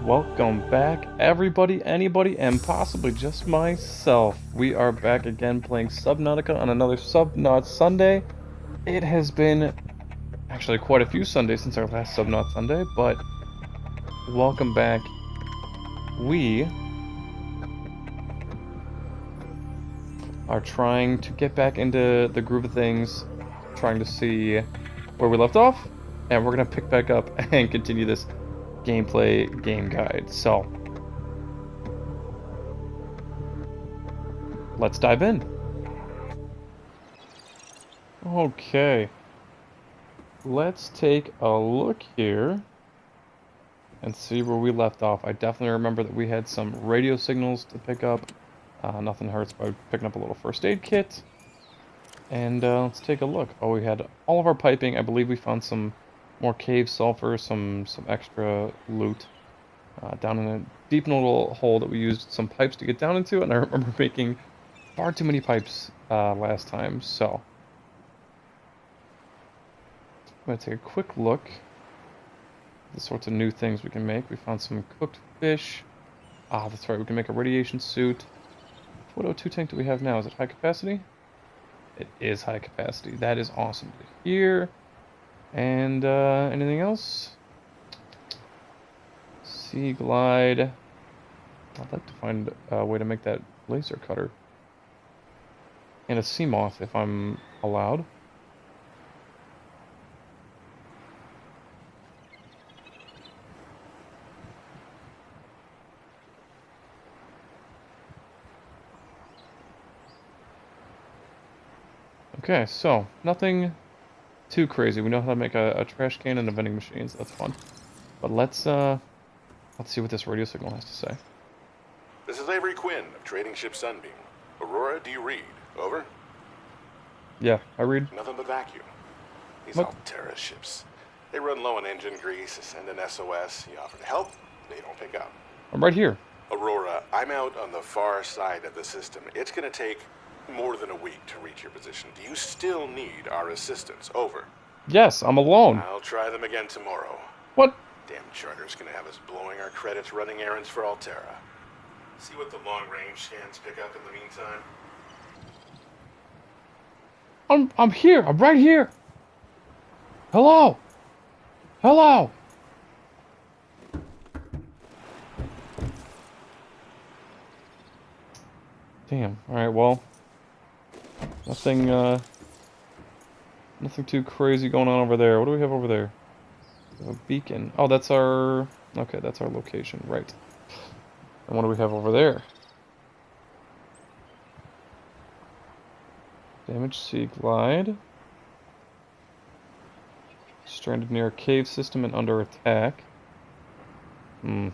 Welcome back, everybody, anybody, and possibly just myself. We are back again playing Subnautica on another Subnaut Sunday. It has been actually quite a few Sundays since our last Subnaut Sunday, but welcome back. We are trying to get back into the groove of things, trying to see where we left off, and we're gonna pick back up and continue this gameplay game guide. So, let's dive in. Okay. Let's take a look here and see where we left off. I definitely remember that we had some radio signals to pick up. Nothing hurts by picking up a little first aid kit. And let's take a look. Oh, we had all of our piping. I believe we found some more cave sulfur, some extra loot down in a deep little hole that we used some pipes to get down into. And I remember making far too many pipes last time, so I'm going to take a quick look at the sorts of new things we can make. We found some cooked fish. Ah, that's right, we can make a radiation suit. What O2 tank do we have now? Is it high capacity? It is high capacity. That is awesome to hear. And anything else? Sea glide. I'd like to find a way to make that laser cutter. And a sea moth, if I'm allowed. Okay, so nothing too crazy. We know how to make a trash can and a vending machine, so that's fun. But let's see what this radio signal has to say. This is Avery Quinn of Trading Ship Sunbeam. Aurora, do you read? Over? Yeah, I read. Nothing but vacuum. These What? Altera ships. They run low on engine grease, send an SOS, you offer to help, they don't pick up. I'm right here. Aurora, I'm out on the far side of the system. It's gonna take more than a week to reach your position. Do you still need our assistance? Over. Yes, I'm alone. I'll try them again tomorrow. What? Damn charter's gonna have us blowing our credits running errands for Altera. See what the long-range scans pick up in the meantime. I'm here. I'm right here. Hello. Hello. Damn. All right. Well, nothing nothing too crazy going on over there. What do we have over there? We have a beacon. Oh, that's our... Okay, that's our location. Right. And what do we have over there? Damaged sea glide. Stranded near a cave system and under attack. That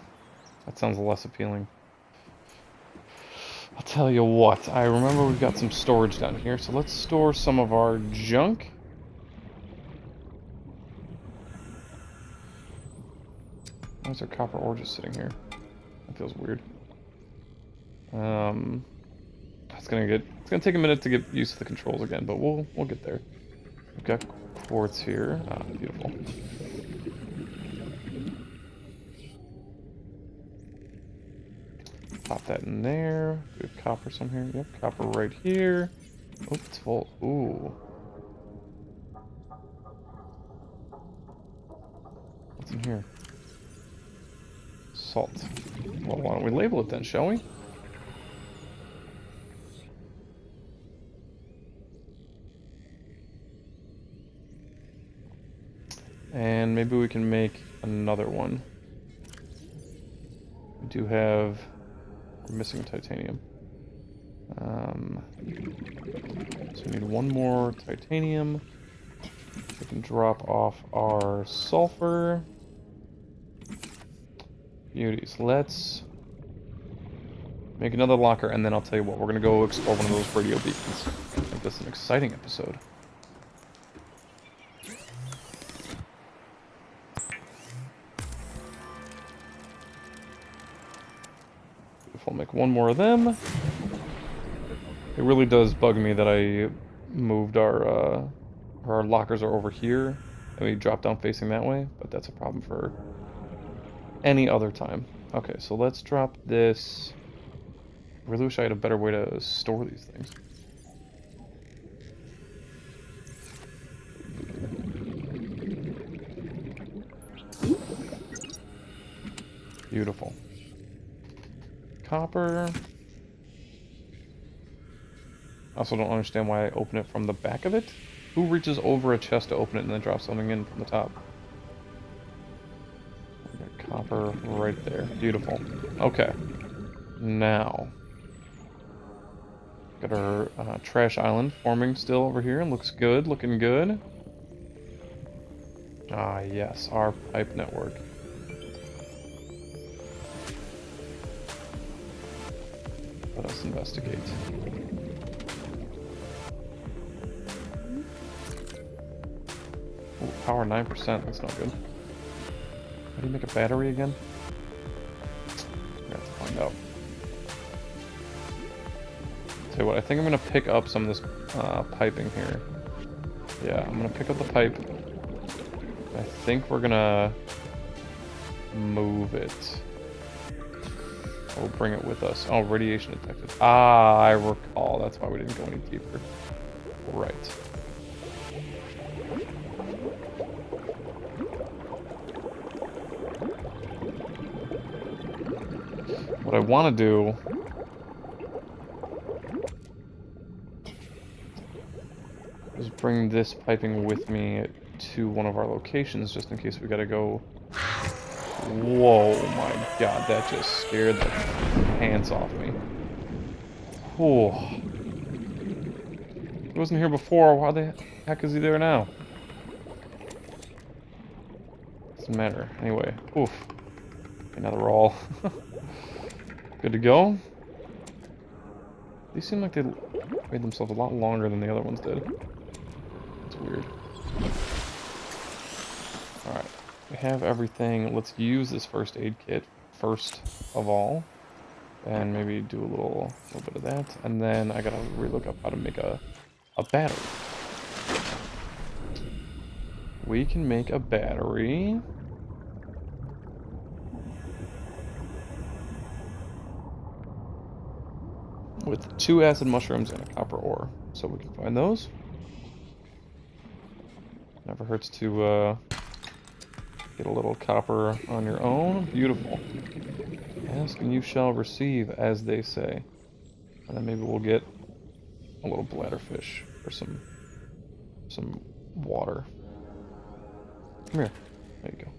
sounds less appealing. I'll tell you what, I remember we've got some storage down here, so let's store some of our junk. Why is our copper ore just sitting here? That feels weird. It's gonna take a minute to get used to the controls again, but we'll get there. We've got quartz here. Ah, beautiful. Pop that in there. We have copper some here. Yep, copper right here. Oh, it's full. Ooh. What's in here? Salt. Well, why don't we label it then, shall we? And maybe we can make another one. We do have... We're missing titanium. So we need one more titanium. We can drop off our sulfur. Beauties. Let's make another locker, and then I'll tell you what. We're going to go explore one of those radio beacons. Make this an exciting episode. If we'll make one more of them. It really does bug me that I moved our lockers are over here, and we drop down facing that way, but that's a problem for any other time. Okay, so let's drop this. I really wish I had a better way to store these things. Beautiful. Copper. I also don't understand why I open it from the back of it. Who reaches over a chest to open it and then drops something in from the top? We got copper right there. Beautiful. Okay. Now, got our trash island forming still over here. Looks good, looking good. Ah, yes, our pipe network. Let us investigate. Ooh, power 9%, that's not good. How do you make a battery again? I have to find out. Tell you what, I think I'm gonna pick up some of this piping here. Yeah, I'm gonna pick up the pipe. I think we're gonna move it. We'll bring it with us. Oh, radiation detected. Ah, I recall. That's why we didn't go any deeper. Right. What I want to do is bring this piping with me to one of our locations just in case we gotta go. Whoa, my god, that just scared the pants off me. Whew. He wasn't here before. Why the heck is he there now? Doesn't matter. Anyway, oof. Okay, now they're all good to go. These seem like they made themselves a lot longer than the other ones did. That's weird. Alright, we have everything. Let's use this first aid kit first of all. And maybe do a little bit of that. And then I gotta relook up how to make a battery. We can make a battery. With 2 acid mushrooms and a copper ore. So we can find those. Never hurts to get a little copper on your own. Beautiful. Ask and you shall receive, as they say. And then maybe we'll get a little bladderfish or some water. Come here. There you go.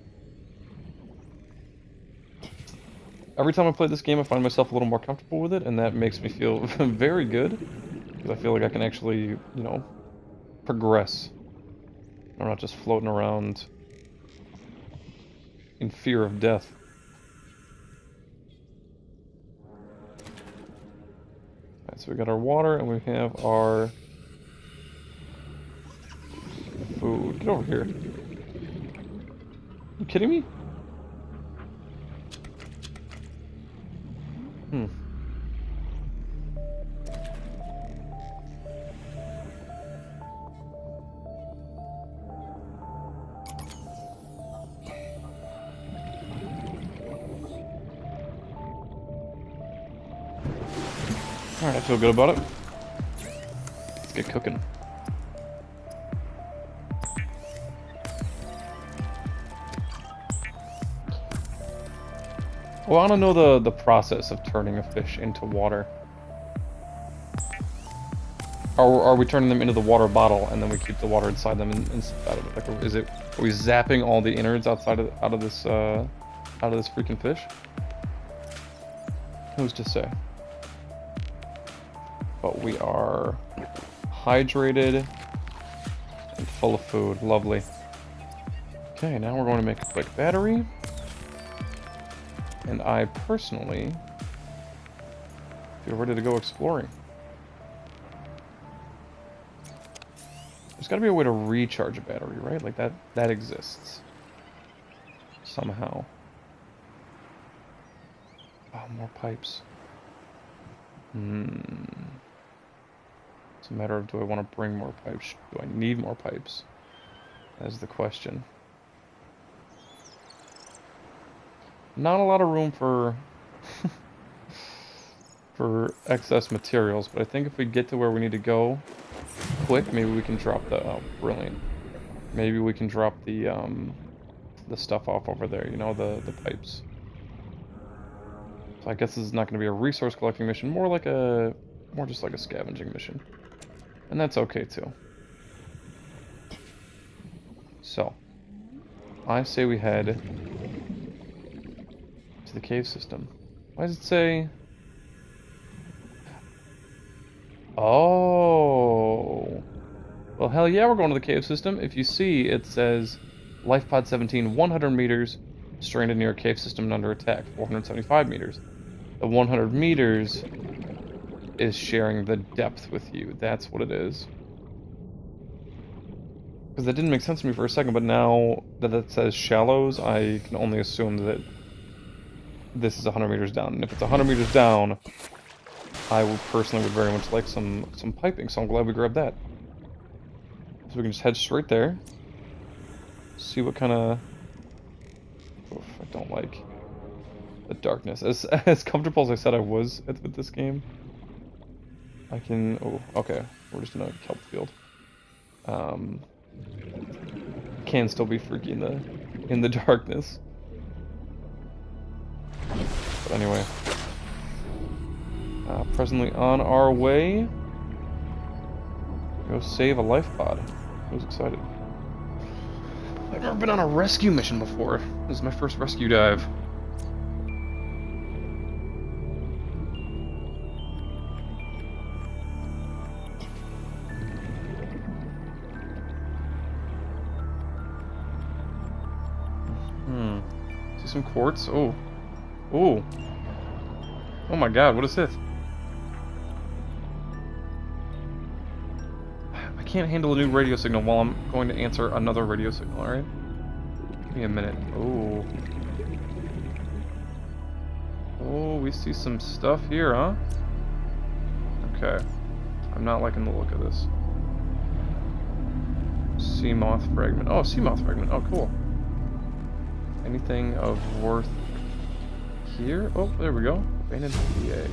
Every time I play this game, I find myself a little more comfortable with it, and that makes me feel very good. Because I feel like I can actually, you know, progress. I'm not just floating around in fear of death. Alright, so we got our water, and we have our food. Get over here. You kidding me? Hmm. Alright, I feel good about it. Let's get cooking. Well, I want to know the process of turning a fish into water. Or are we turning them into the water bottle and then we keep the water inside them inside of it? Like, are we zapping all the innards out of this freaking fish? Who's to say? But we are hydrated and full of food. Lovely. Okay, now we're going to make a quick battery. And I personally feel ready to go exploring. There's got to be a way to recharge a battery, right? Like that exists. Somehow. Oh, more pipes. It's a matter of, do I want to bring more pipes? Do I need more pipes? That is the question. Not a lot of room for for excess materials, but I think if we get to where we need to go quick, maybe we can drop the oh, brilliant. Maybe we can drop the stuff off over there, you know, the pipes. So I guess this is not going to be a resource collecting mission, more just like a scavenging mission. And that's okay too. So, I say we head to the cave system. Why does it say... Oh. Well, hell yeah, we're going to the cave system. If you see, it says Life Pod 17, 100 meters, stranded near a cave system and under attack, 475 meters. The 100 meters is sharing the depth with you. That's what it is. Because that didn't make sense to me for a second, but now that it says shallows, I can only assume that this is 100 meters down. And if it's 100 meters down, I would personally very much like some piping, so I'm glad we grabbed that. So we can just head straight there. See what kind of... Oof, I don't like the darkness. As comfortable as I said I was with this game, I can... Oh, okay. We're just in a kelp field. Can still be freaky in the darkness. But anyway. Presently on our way. Go save a life pod. I was excited. I've never been on a rescue mission before. This is my first rescue dive. See some quartz? Oh. Oh. Oh my god, what is this? I can't handle a new radio signal while I'm going to answer another radio signal, alright? Give me a minute. Oh. Oh, we see some stuff here, huh? Okay. I'm not liking the look of this. Sea moth fragment. Oh, sea moth fragment. Oh, cool. Anything of worth here? Oh, there we go. Abandoned PDA.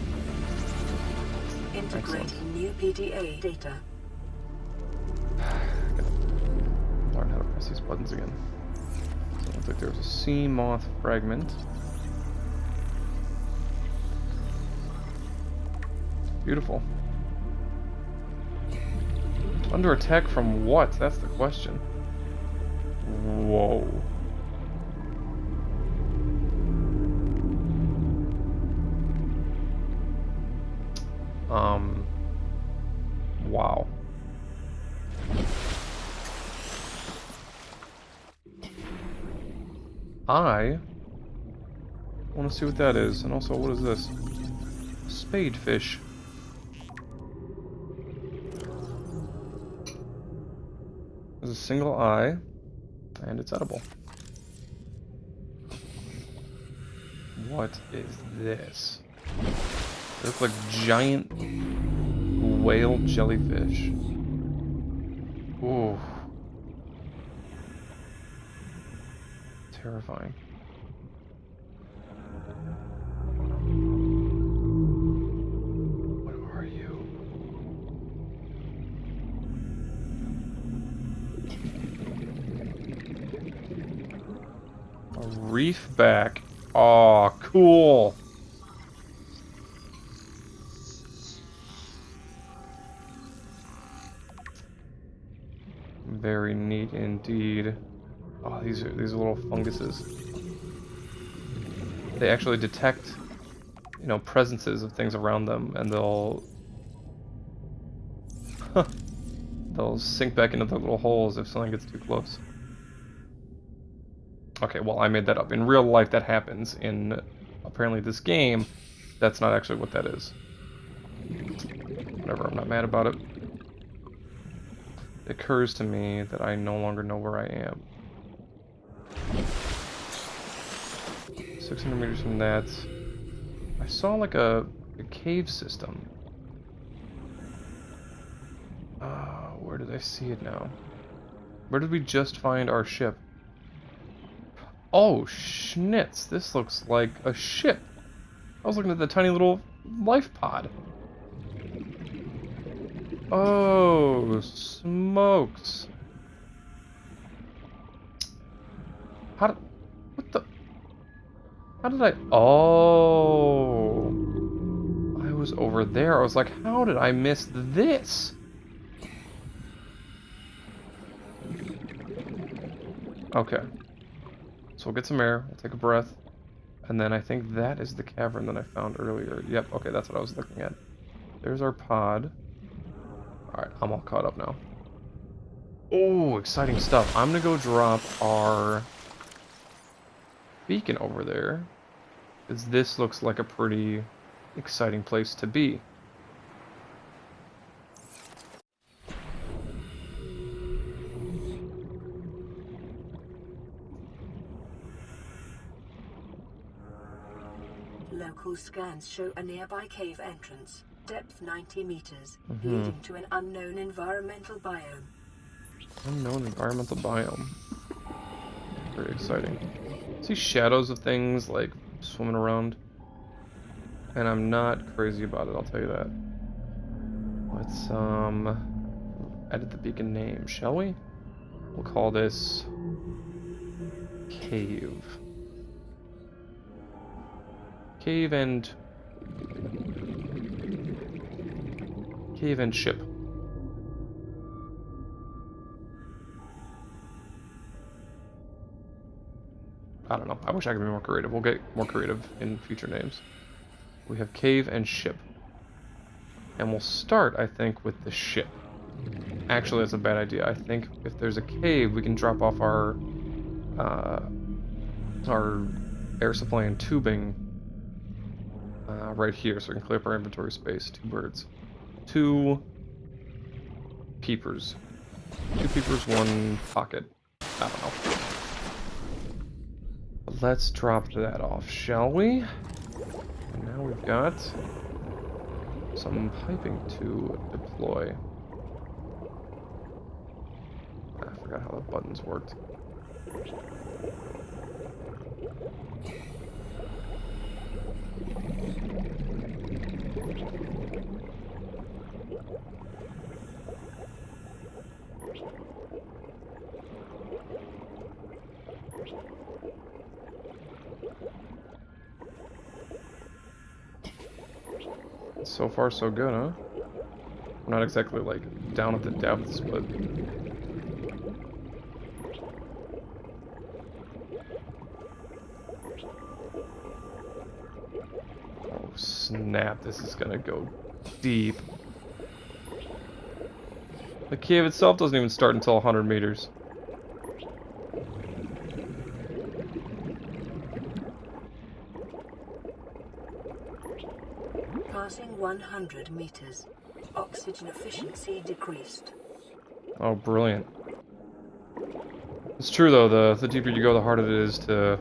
Integrating new PDA data. Gotta learn how to press these buttons again. So it looks like there's a sea moth fragment. Beautiful. Under attack from what? That's the question. Whoa. Wow. I want to see what that is, and also, what is this? Spadefish. There's a single eye, and it's edible. What is this? They look like giant whale jellyfish. Ooh. Terrifying. What are you? A reef back. Aw, cool. Very neat indeed. Oh, these are little funguses. They actually detect, you know, presences of things around them, and they'll they'll sink back into their little holes if something gets too close. Okay, well, I made that up. In real life, that happens. In apparently this game, that's not actually what that is. Whatever, I'm not mad about it. It occurs to me that I no longer know where I am. 600 meters from that, I saw like a cave system. Where did I see it now? Where did we just find our ship? Oh, schnitz. This looks like a ship. I was looking at the tiny little life pod. Oh, smokes. How did... What the... How did I... Oh. I was over there. I was like, how did I miss this? Okay. So we'll get some air. We'll take a breath. And then I think that is the cavern that I found earlier. Yep, okay, that's what I was looking at. There's our pod. Alright, I'm all caught up now. Oh, exciting stuff. I'm gonna go drop our beacon over there, because this looks like a pretty exciting place to be. Local scans show a nearby cave entrance, depth 90 meters, leading to an unknown environmental biome. Unknown environmental biome. Very exciting. See shadows of things like swimming around. And I'm not crazy about it, I'll tell you that. Let's edit the beacon name, shall we? We'll call this Cave. Cave and ship. I don't know. I wish I could be more creative. We'll get more creative in future names. We have cave and ship. And we'll start, I think, with the ship. Actually, that's a bad idea. I think if there's a cave, we can drop off our air supply and tubing right here, so we can clear up our inventory space. 2 birds. 2 peepers. 2 peepers, 1 pocket. I don't know. But let's drop that off, shall we? And now we've got some piping to deploy. I forgot how the buttons worked. So far, so good, huh? We're not exactly, like, down at the depths, but... Oh, snap. This is gonna go deep. The cave itself doesn't even start until 100 meters. Passing 100 meters. Oxygen efficiency decreased. Oh, brilliant. It's true, though, the deeper you go, the harder it is to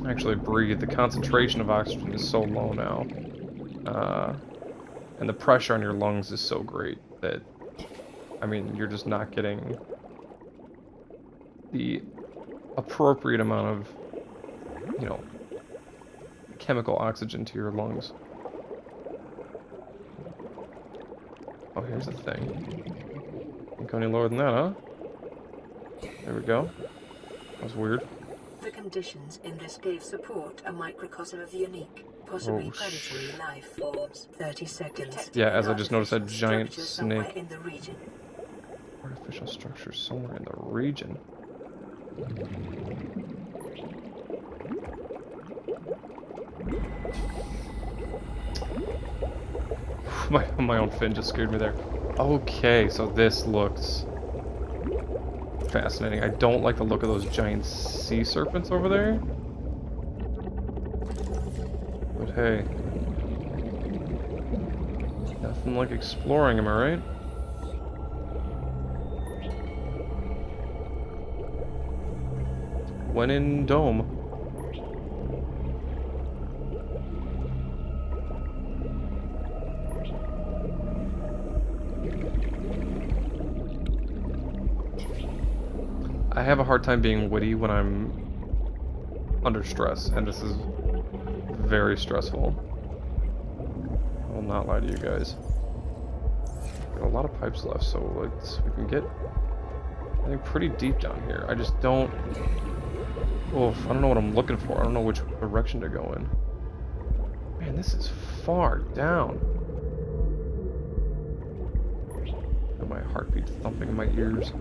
actually breathe. The concentration of oxygen is so low now. And the pressure on your lungs is so great that, I mean, you're just not getting the appropriate amount of, you know, chemical oxygen to your lungs. Oh, here's the thing. Can't go any lower than that, huh? There we go. That was weird. The conditions in this cave support a microcosm of unique, possibly predatory life forms. 30 seconds. Yeah, as I just noticed that giant Structure somewhere snake. in the region. Artificial structure somewhere in the region. My own fin just scared me there. Okay, so this looks fascinating. I don't like the look of those giant sea serpents over there. But hey. Nothing like exploring, am I right? When in Dome. I have a hard time being witty when I'm under stress, and this is very stressful. I will not lie to you guys. Got a lot of pipes left, so we can get, I think, pretty deep down here. I just don't. Oof, I don't know what I'm looking for. I don't know which direction to go in. Man, this is far down. And my heartbeat thumping in my ears.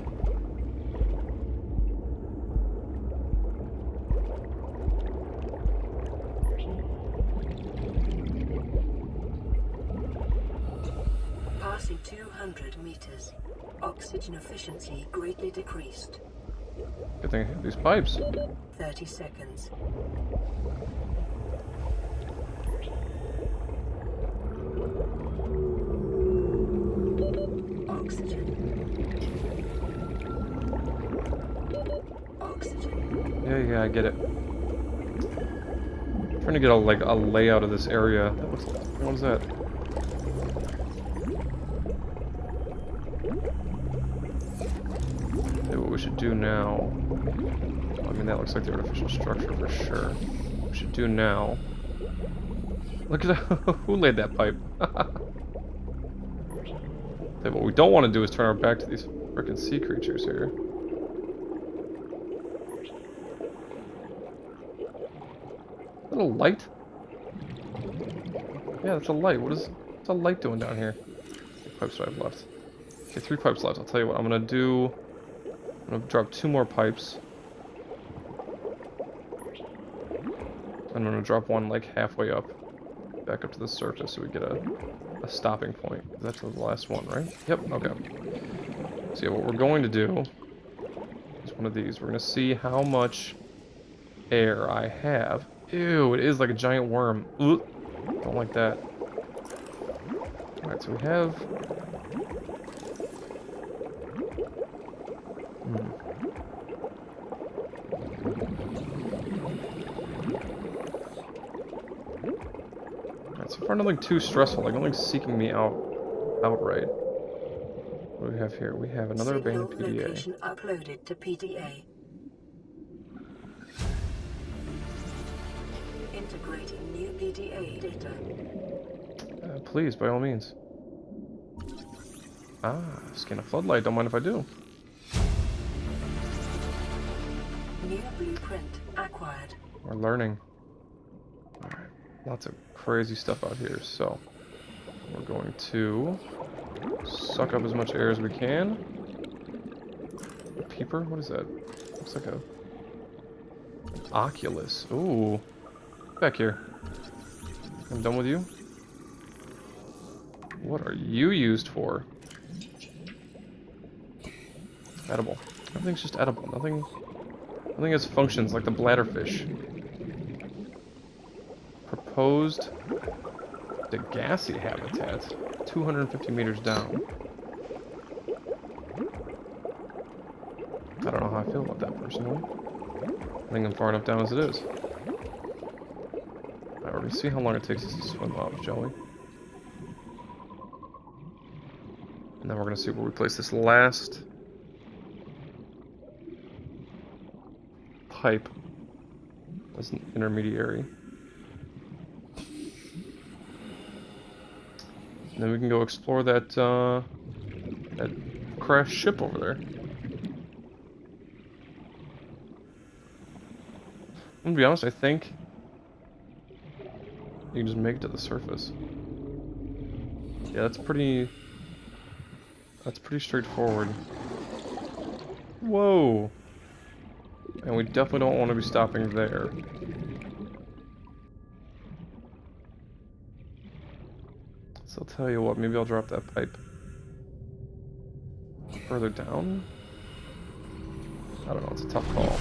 Passing 200 meters. Oxygen efficiency greatly decreased. Good thing I have these pipes. 30 seconds. Oxygen. Oxygen. Yeah, I get it. I'm trying to get a layout of this area. What was that? Okay, what we should do now. I mean, that looks like the artificial structure for sure. What we should do now. Look at that. Who laid that pipe? Okay, what we don't want to do is turn our back to these frickin' sea creatures here. Is that a light? Yeah, that's a light. What's a light doing down here? How many pipes do I have left? Okay, 3 pipes left. I'll tell you what, I'm gonna drop 2 more pipes. I'm gonna drop one like halfway up, back up to the surface, so we get a stopping point. That's the last one, right? Yep. Okay. So yeah, what we're going to do is one of these. We're gonna see how much air I have. Ew! It is like a giant worm. Ooh, don't like that. All right, so we have. So far, nothing too stressful. Like nothing's seeking me out outright. What do we have here? We have another abandoned PDA. Location uploaded to PDA. Integrating new PDA data. Please, by all means. Ah, scan a floodlight. Don't mind if I do. New blueprint acquired. We're learning. All right, lots of crazy stuff out here. So we're going to suck up as much air as we can. A peeper? What is that? Looks like an oculus. Ooh, back here. I'm done with you. What are you used for? Edible. Everything's just edible. Nothing has functions like the bladderfish. Proposed Degassi habitat. 250 meters down. I don't know how I feel about that personally. I think I'm far enough down as it is. Alright, we're gonna see how long it takes us to swim off, shall we? And then we're gonna see where we place this last pipe as an intermediary. And then we can go explore that that crashed ship over there. I'm gonna be honest, I think you can just make it to the surface. Yeah, that's pretty straightforward. Whoa! And we definitely don't want to be stopping there. So I'll tell you what, maybe I'll drop that pipe further down? I don't know, it's a tough call.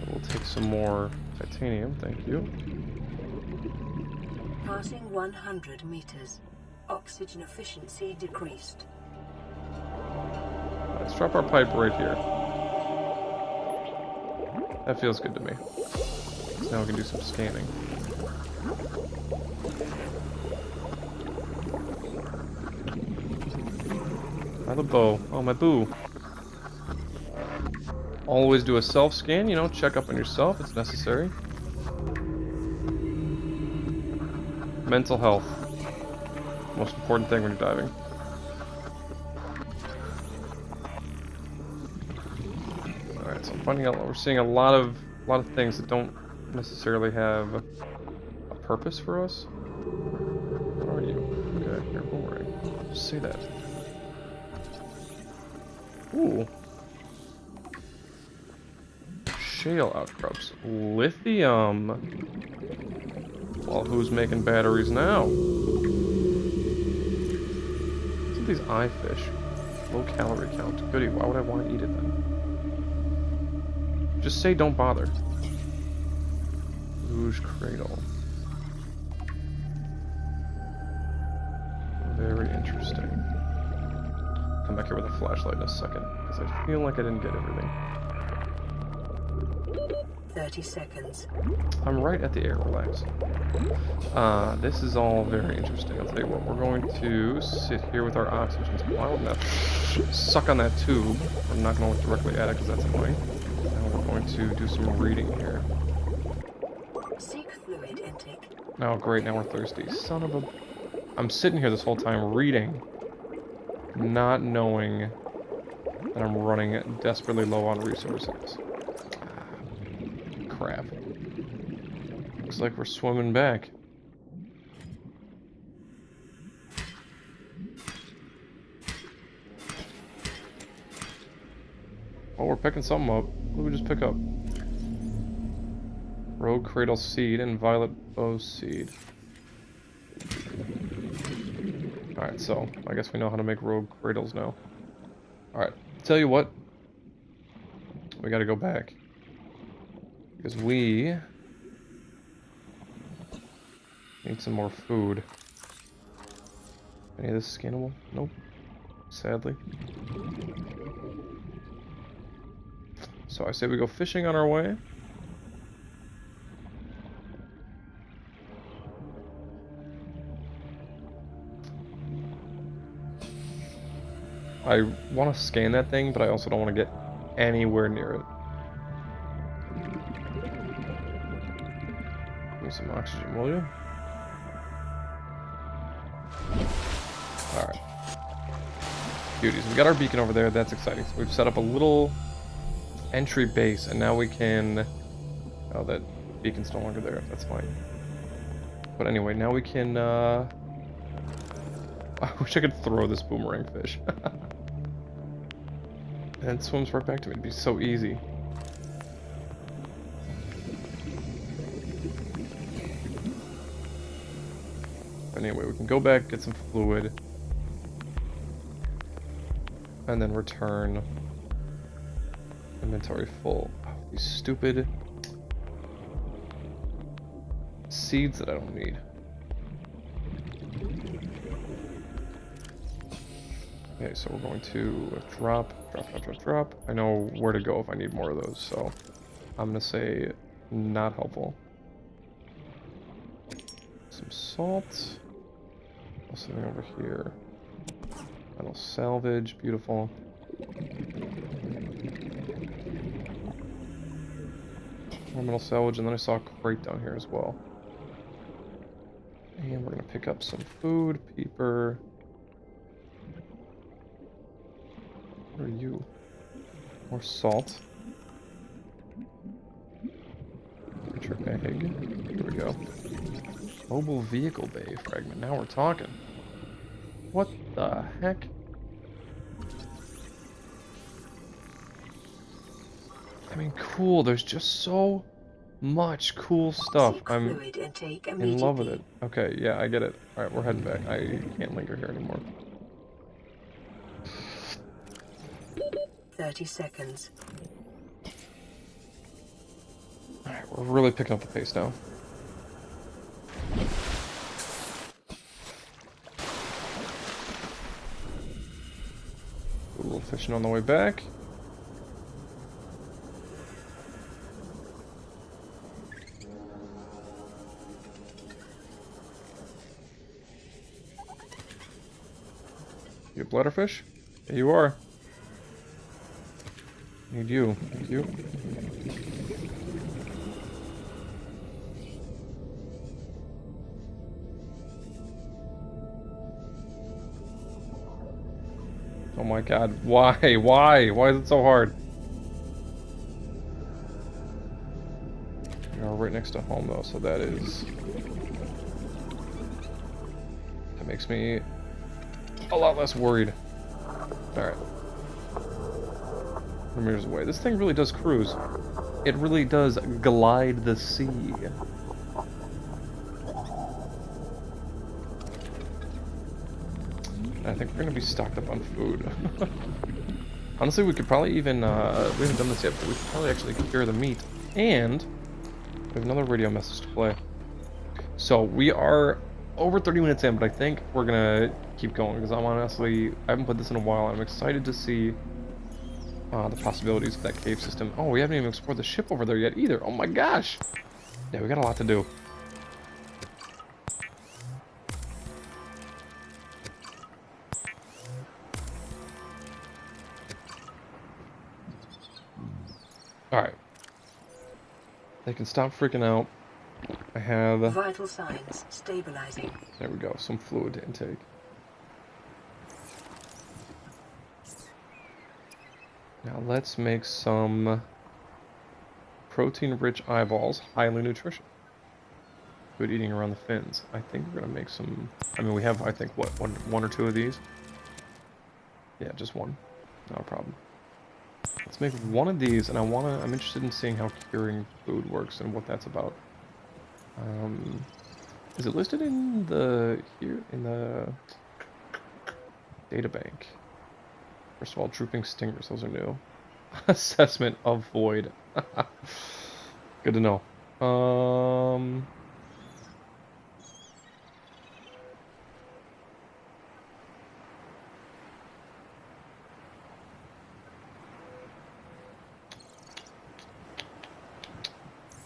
We'll take some more titanium, thank you. Passing 100 meters. Oxygen efficiency decreased. Let's drop our pipe right here. That feels good to me. So now we can do some scanning. By the bow. Oh, my boo. Always do a self-scan, you know, check up on yourself. It's necessary. Mental health. Most important thing when you're diving. Alright, so I'm finding out we're seeing a lot of things that don't necessarily have a purpose for us. What are you? Okay, you're boring. Just say that. Ooh. Shale outcrops. Lithium. Well, who's making batteries now? What's with these eye fish? Low calorie count. Goody, why would I want to eat it then? Just say don't bother. Rouge cradle. Very interesting. Come back here with a flashlight in a second, because I feel like I didn't get everything. 30 seconds. I'm right at the air, relax. This is all very interesting. I'll tell you what, we're going to sit here with our oxygen supply. We're going to suck on that tube. I'm not going to look directly at it because that's annoying. And we're going to do some reading here. Seek fluid intake. Oh, great, now we're thirsty. Son of a... I'm sitting here this whole time reading, not knowing that I'm running desperately low on resources. Crap. Looks like we're swimming back. Oh, we're picking something up. What did we just pick up? Rogue Cradle Seed and Violet Bow Seed. Alright, so I guess we know how to make rogue cradles now. Alright, tell you what. We gotta go back. Because we need some more food. Any of this scannable? Nope. Sadly. So I say we go fishing on our way. I want to scan that thing, but I also don't want to get anywhere near it. Give me some oxygen, will you? Alright. Beauties. We got our beacon over there. That's exciting. So we've set up a little entry base, and now we can... Oh, that beacon's no longer there. That's fine. But anyway, now we can... I wish I could throw this boomerang fish. And it swims right back to me. It'd be so easy. Anyway, we can go back, get some fluid, and then return. Inventory full. Oh, these stupid seeds that I don't need. Okay, so we're going to drop. I know where to go if I need more of those, so I'm gonna say not helpful. Some salt. Something over here. Metal salvage, beautiful. More metal salvage, and then I saw a crate down here as well. And we're gonna pick up some food, peeper. What are you? More salt. Picture egg. Here we go. Mobile vehicle bay fragment. Now we're talking. What the heck? I mean, cool. There's just so much cool stuff. I'm in love with it. Okay, yeah, I get it. Alright, we're heading back. I can't linger here anymore. 30 seconds. Alright, we're really picking up the pace now. little fishing on the way back. You a bladderfish? There you are. Need you. Thank you. Oh my god, why? Why? Why is it so hard? We are right next to home though, so that makes me a lot less worried. Alright. Meters away. This thing really does cruise. It really does glide the sea. I think we're gonna be stocked up on food. Honestly, we could probably even, we haven't done this yet, but we could probably actually cure the meat. And we have another radio message to play. So we are over 30 minutes in, but I think we're gonna keep going because I haven't played this in a while. I'm excited to see the possibilities of that cave system. Oh, we haven't even explored the ship over there yet either. Oh my gosh! Yeah, we got a lot to do. Alright. They can stop freaking out. I have... Vital signs stabilizing. There we go, some fluid intake. Now let's make some protein-rich eyeballs, highly nutritious. Good eating around the fins. I think we're gonna make some... I mean, we have, I think, what, one or two of these? Yeah, just one. Not a problem. Let's make one of these, and I'm interested in seeing how curing food works and what that's about. Is it listed in the databank? First of all, drooping stingers, those are new. Assessment of void. Good to know.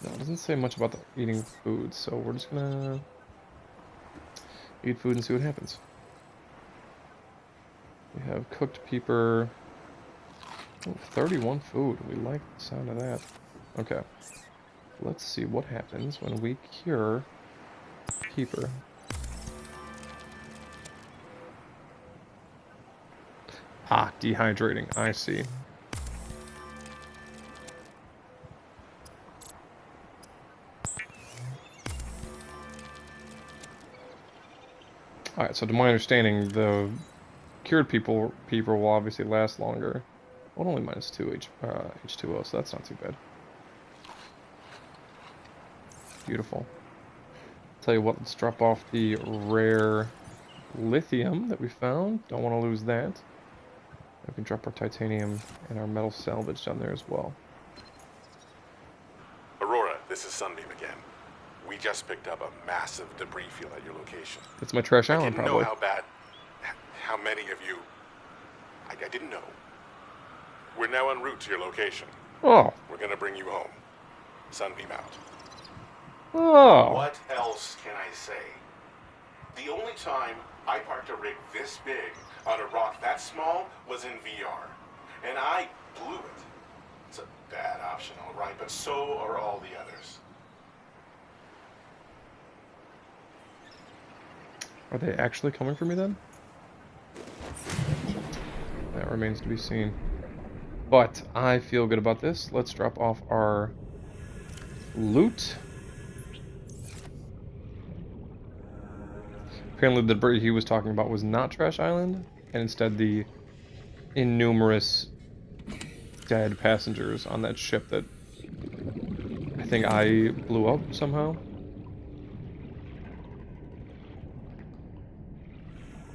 No, it doesn't say much about the eating food, so we're just gonna eat food and see what happens. We have cooked peeper. Oh, 31 food. We like the sound of that. Okay. Let's see what happens when we cure peeper. Ah, dehydrating. I see. Alright, so to my understanding, the cured peeper will obviously last longer. Well, only -2 H2O, so that's not too bad. Beautiful. Tell you what, let's drop off the rare lithium that we found. Don't want to lose that. We can drop our titanium and our metal salvage down there as well. Aurora, this is Sunbeam again. We just picked up a massive debris field at your location. It's my trash I island, didn't probably. know how many of you... I didn't know. We're now en route to your location. Oh. We're gonna bring you home. Sunbeam out. Oh. What else can I say? The only time I parked a rig this big on a rock that small was in VR. And I blew it. It's a bad option, all right, but so are all the others. Are they actually coming for me then? That remains to be seen. But I feel good about this. Let's drop off our loot. Apparently the debris he was talking about was not Trash Island, and instead the innumerous dead passengers on that ship that I think I blew up somehow.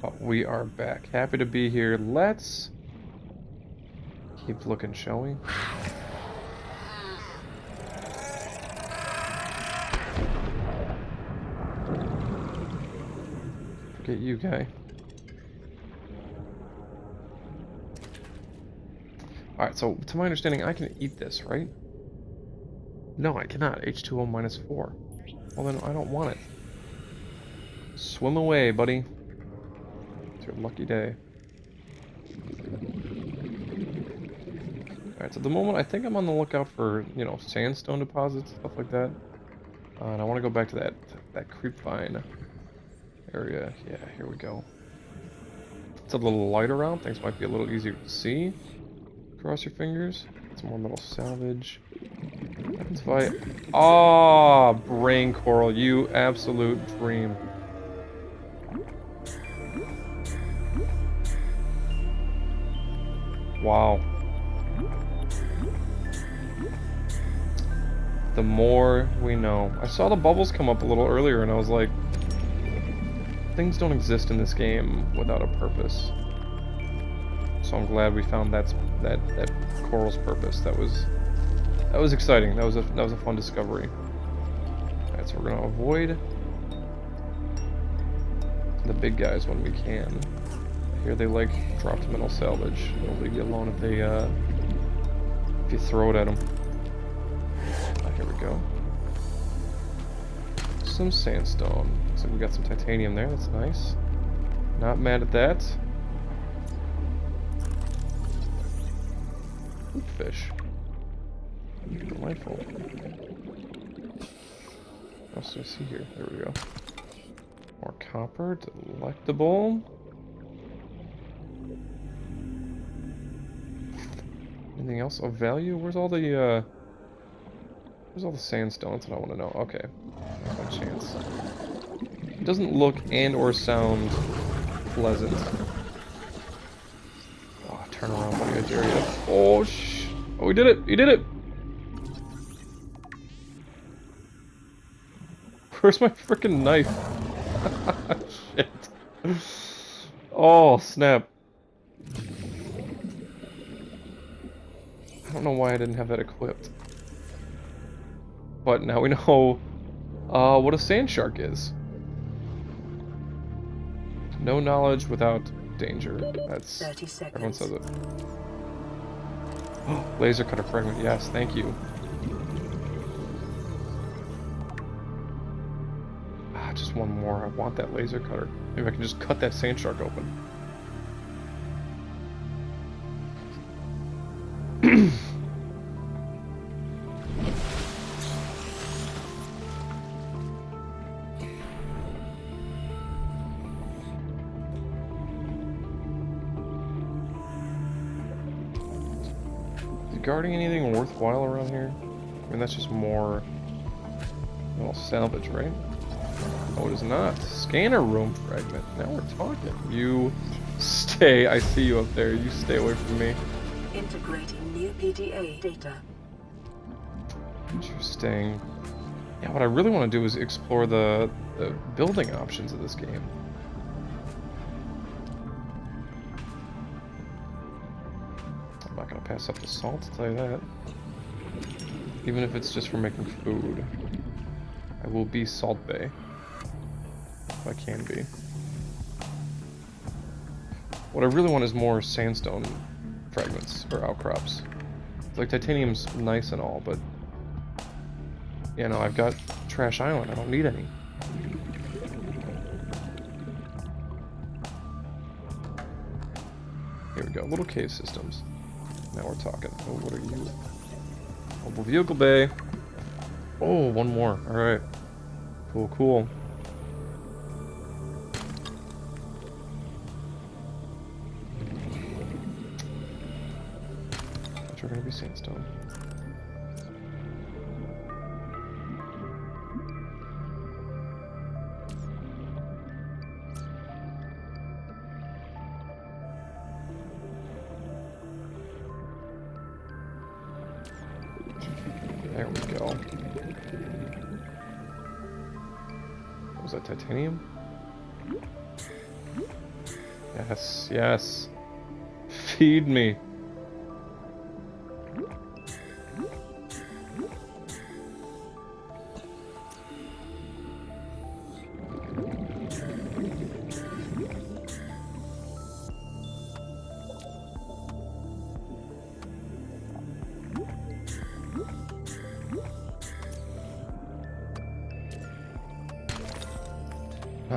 But we are back. Happy to be here. Let's keep looking, shall we? Forget you, guy. Alright, so to my understanding, I can eat this, right? No, I cannot. H2O minus 4. Well, then I don't want it. Swim away, buddy. It's your lucky day. Alright, so at the moment, I think I'm on the lookout for, you know, sandstone deposits, stuff like that. And I want to go back to that creepvine area. Yeah, here we go. It's a little light around. Things might be a little easier to see. Cross your fingers. Some more metal salvage. That's why. Ah, brain coral, you absolute dream. Wow. The more we know. I saw the bubbles come up a little earlier, and I was like, things don't exist in this game without a purpose. So I'm glad we found that coral's purpose. That was exciting. That was a fun discovery. Alright, so we're gonna avoid the big guys when we can. Here they like dropped metal salvage. They'll leave you alone if you throw it at them. Here we go. Some sandstone. Looks like we got some titanium there. That's nice. Not mad at that. Fish. Delightful. What else do I see here? There we go. More copper. Delectable. Anything else of value? Where's all the sandstone? That's what I want to know. Okay. That's my chance. It doesn't look and or sound pleasant. Oh, turn around, buddy. I dare you. Oh, oh, we did it! We did it! Where's my freaking knife? Shit. Oh, snap. I don't know why I didn't have that equipped. But now we know what a sand shark is. No knowledge without danger. That's 30 seconds. Everyone says it. Laser cutter fragment. Yes, thank you. Ah, just one more. I want that laser cutter. Maybe I can just cut that sand shark open. Guarding anything worthwhile around here? I mean, that's just more little salvage, right? Oh, it is not. Scanner room fragment. Now we're talking. You stay. I see you up there. You stay away from me. Integrating new PDA data. Interesting. Yeah, what I really want to do is explore the building options of this game. I'm not going to pass up the salt, I'll tell you that. Even if it's just for making food. I will be Salt Bay. If I can be. What I really want is more sandstone fragments, or outcrops. Like, titanium's nice and all, but... you know, I've got Trash Island, I don't need any. Here we go, little cave systems. Now we're talking. Oh, what are you? Mobile vehicle bay. Oh, one more. Alright. Cool, cool. Thought you were gonna be sandstone. There we go. Was that titanium? Yes, yes. Feed me.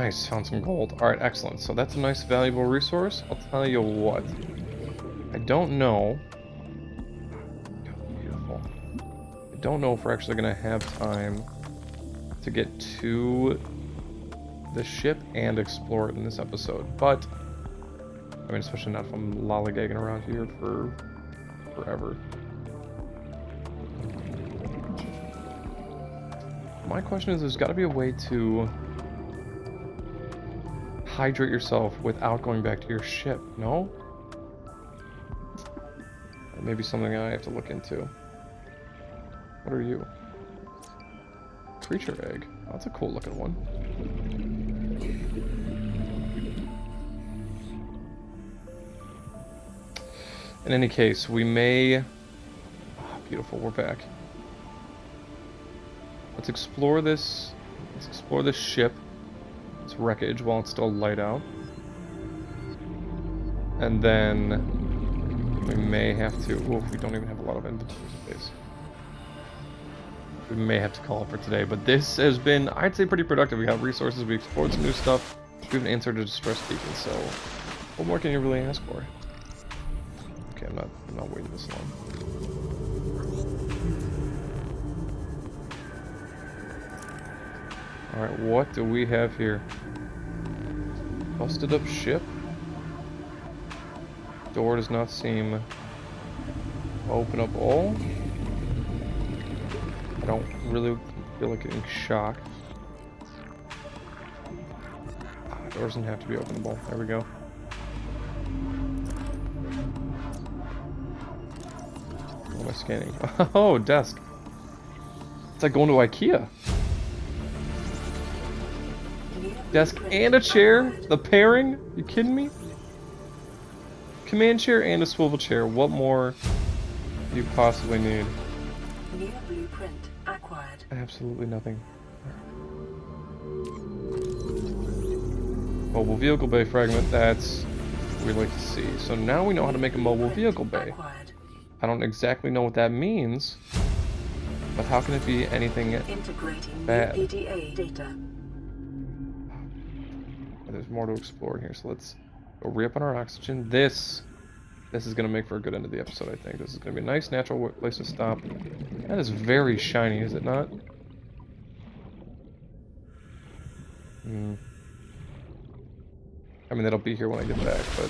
Nice, found some gold. Alright, excellent. So that's a nice, valuable resource. I'll tell you what. I don't know. Beautiful. I don't know if we're actually going to have time to get to the ship and explore it in this episode. But, I mean, especially not if I'm lollygagging around here for forever. My question is, there's got to be a way to hydrate yourself without going back to your ship, no? That may be something I have to look into. What are you? Creature egg. Oh, that's a cool looking one. In any case, we may... Oh, beautiful, we're back. Let's explore this. Let's explore this ship. Its wreckage while it's still light out. And then we may have to... Oof, we don't even have a lot of inventory space. We may have to call it for today, but this has been, I'd say, pretty productive. We got resources, we explored some new stuff, we have an answer to distress beacon, so what more can you really ask for? Okay, I'm not waiting this long. Alright, what do we have here? Busted up ship? Door does not seem open up all. I don't really feel like getting shocked. Doors don't have to be openable. There we go. What am I scanning? Oh, desk. It's like going to IKEA. Desk and a chair? The pairing? You kidding me? Command chair and a swivel chair. What more do you possibly need? New blueprint acquired. Absolutely nothing. Mobile vehicle bay fragment, that's what we like to see. So now we know how to make a mobile vehicle bay. I don't exactly know what that means, but how can it be anything bad? PDA data. There's more to explore in here, so let's go re-up on our oxygen. This is going to make for a good end of the episode, I think. This is going to be a nice, natural place to stop. That is very shiny, is it not? I mean, that'll be here when I get back, but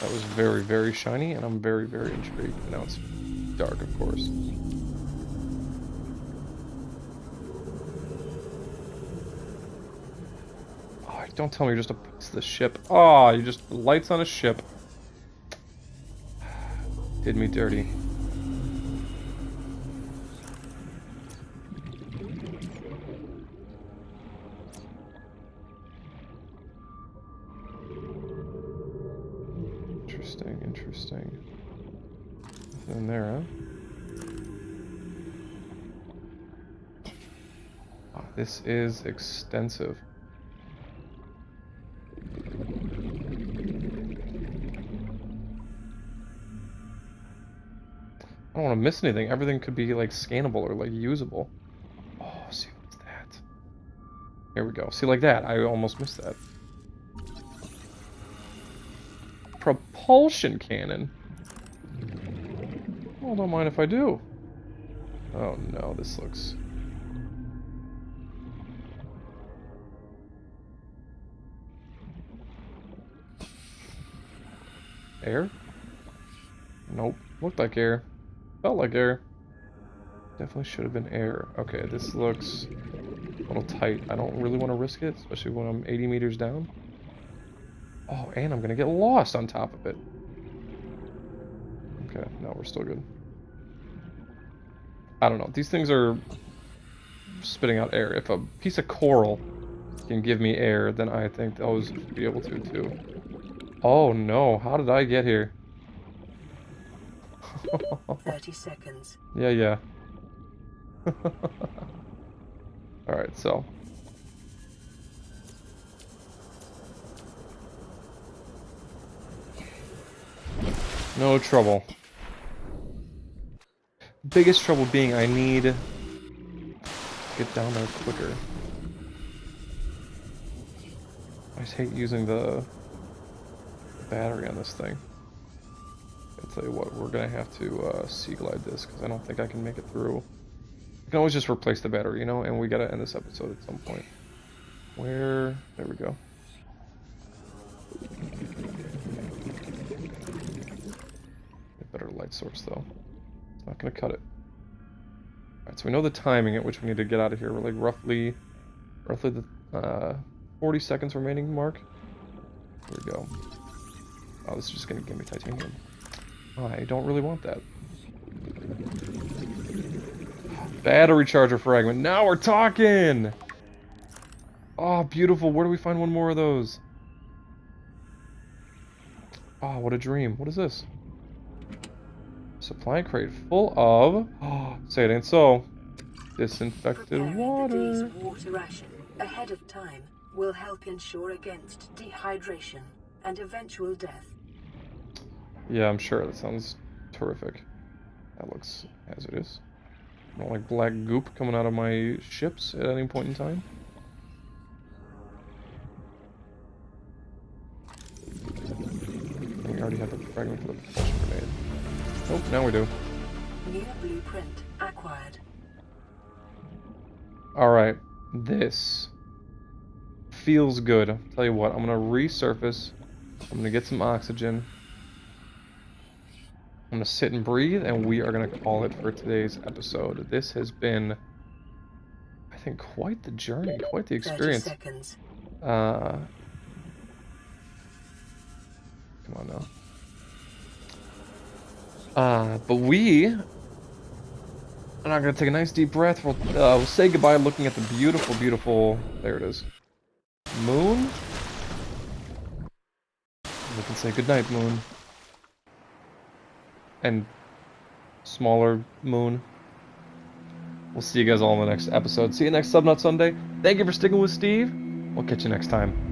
that was very, very shiny, and I'm very, very intrigued. Now it's dark, of course. Oh, don't tell me you're just a piece of the ship. Oh, you just lights on a ship. Did me dirty. Interesting. Nothing in there, huh? Oh, this is extensive. I don't want to miss anything. Everything could be like scannable or like usable. Oh, see what's that? Here we go. See, like that. I almost missed that. Propulsion cannon. Well, don't mind if I do. Oh no, this looks... Air? Nope. Looked like air. Felt like air. Definitely should have been air. Okay, this looks a little tight. I don't really want to risk it, especially when I'm 80 meters down. Oh, and I'm gonna get lost on top of it. Okay, no, we're still good. I don't know. These things are spitting out air. If a piece of coral can give me air, then I think those should be able to too. Oh no, how did I get here? 30 seconds. Yeah. Alright, so. No trouble. Biggest trouble being I need to get down there quicker. just hate using the battery on this thing. I'll tell you what, we're gonna have to sea glide this because I don't think I can make it through. I can always just replace the battery, you know, and we gotta end this episode at some point. Where? There we go. A better light source though. It's not gonna cut it. Alright, so we know the timing at which we need to get out of here. We're like roughly the 40 seconds remaining mark. Here we go. Oh, this is just gonna give me titanium. I don't really want that. Battery charger fragment. Now we're talking! Oh, beautiful. Where do we find one more of those? Oh, what a dream. What is this? Supply crate full of... Oh, say it ain't so. Disinfected Preparing water. the day's water ration ahead of time will help ensure against dehydration and eventual death. Yeah, I'm sure. That sounds terrific. That looks hazardous. I don't like black goop coming out of my ships at any point in time. We already have the fragment for the propulsion grenade. Nope, now we do. New blueprint acquired. Alright, this feels good. I'll tell you what, I'm gonna resurface. I'm gonna get some oxygen. I'm gonna sit and breathe, and we are gonna call it for today's episode. This has been, I think, quite the journey, quite the experience. 30 seconds. Come on now. But we are now gonna take a nice deep breath. We'll say goodbye looking at the beautiful, beautiful, there it is, moon. We can say goodnight, moon. And smaller moon. We'll see you guys all in the next episode. See you next Subnaut Sunday. Thank you for sticking with Steve. We'll catch you next time.